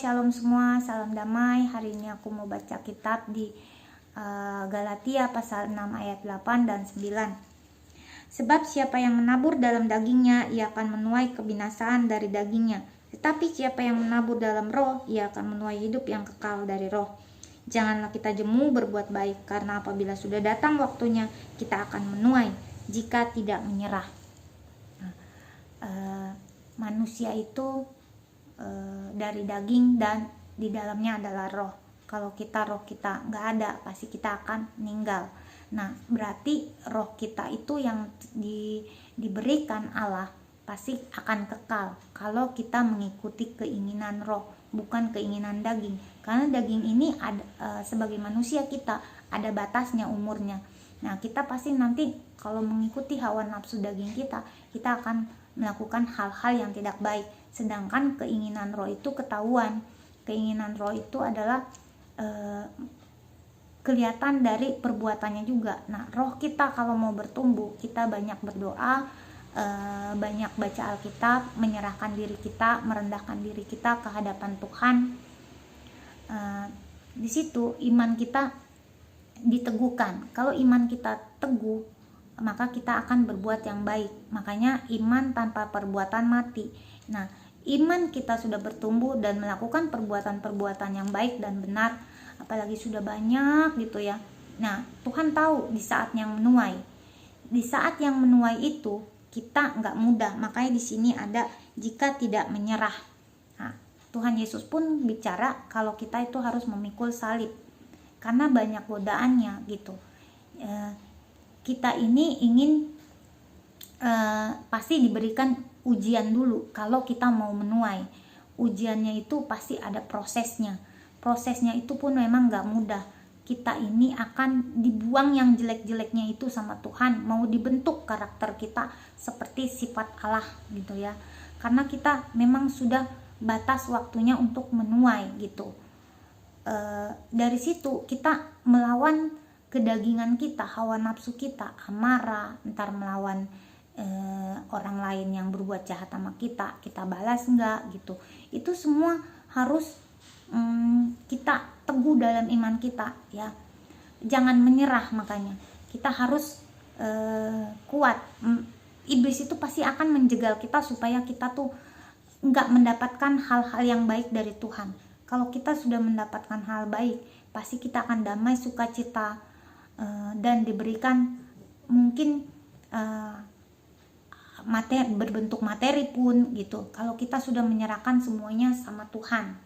Shalom semua, salam damai. Hari ini aku mau baca kitab di Galatia pasal 6 ayat 8 dan 9. Sebab siapa yang menabur dalam dagingnya, ia akan menuai kebinasaan dari dagingnya. Tetapi siapa yang menabur dalam roh, ia akan menuai hidup yang kekal dari roh. Janganlah kita jemu berbuat baik, karena apabila sudah datang waktunya, kita akan menuai jika tidak menyerah. Manusia itu dari daging dan di dalamnya adalah roh. Kalau roh kita nggak ada, pasti kita akan meninggal. Nah, berarti roh kita itu yang diberikan Allah pasti akan kekal kalau kita mengikuti keinginan roh, bukan keinginan daging. Karena daging ini ada, sebagai manusia kita ada batasnya umurnya. Nah, kita pasti nanti kalau mengikuti hawa nafsu daging kita akan melakukan hal-hal yang tidak baik. Sedangkan keinginan roh itu ketahuan. Keinginan roh itu adalah kelihatan dari perbuatannya juga. Nah, roh kita kalau mau bertumbuh, kita banyak berdoa, banyak baca Alkitab, menyerahkan diri kita, merendahkan diri kita ke hadapan Tuhan. Di situ iman kita diteguhkan. Kalau iman kita teguh, maka kita akan berbuat yang baik. Makanya iman tanpa perbuatan mati. Nah, iman kita sudah bertumbuh dan melakukan perbuatan-perbuatan yang baik dan benar, apalagi sudah banyak gitu ya. Nah, Tuhan tahu di saat yang menuai. Di saat yang menuai itu kita nggak mudah. Makanya di sini ada jika tidak menyerah. Nah, Tuhan Yesus pun bicara kalau kita itu harus memikul salib karena banyak godaannya gitu. Kita ini ingin pasti diberikan ujian dulu kalau kita mau menuai. Ujiannya itu pasti ada prosesnya. Prosesnya itu pun memang gak mudah. Kita ini akan dibuang yang jelek-jeleknya itu sama Tuhan, mau dibentuk karakter kita seperti sifat Allah gitu ya. Karena kita memang sudah batas waktunya untuk menuai gitu. Dari situ kita melawan kedagingan kita, hawa nafsu kita, amarah, ntar melawan orang lain yang berbuat jahat sama kita balas enggak gitu. Itu semua harus kita teguh dalam iman kita ya. Jangan menyerah, makanya kita harus kuat. Iblis itu pasti akan menjegal kita supaya kita tuh enggak mendapatkan hal-hal yang baik dari Tuhan. Kalau kita sudah mendapatkan hal baik, pasti kita akan damai, sukacita, dan diberikan mungkin materi berbentuk materi pun gitu. Kalau kita sudah menyerahkan semuanya sama Tuhan.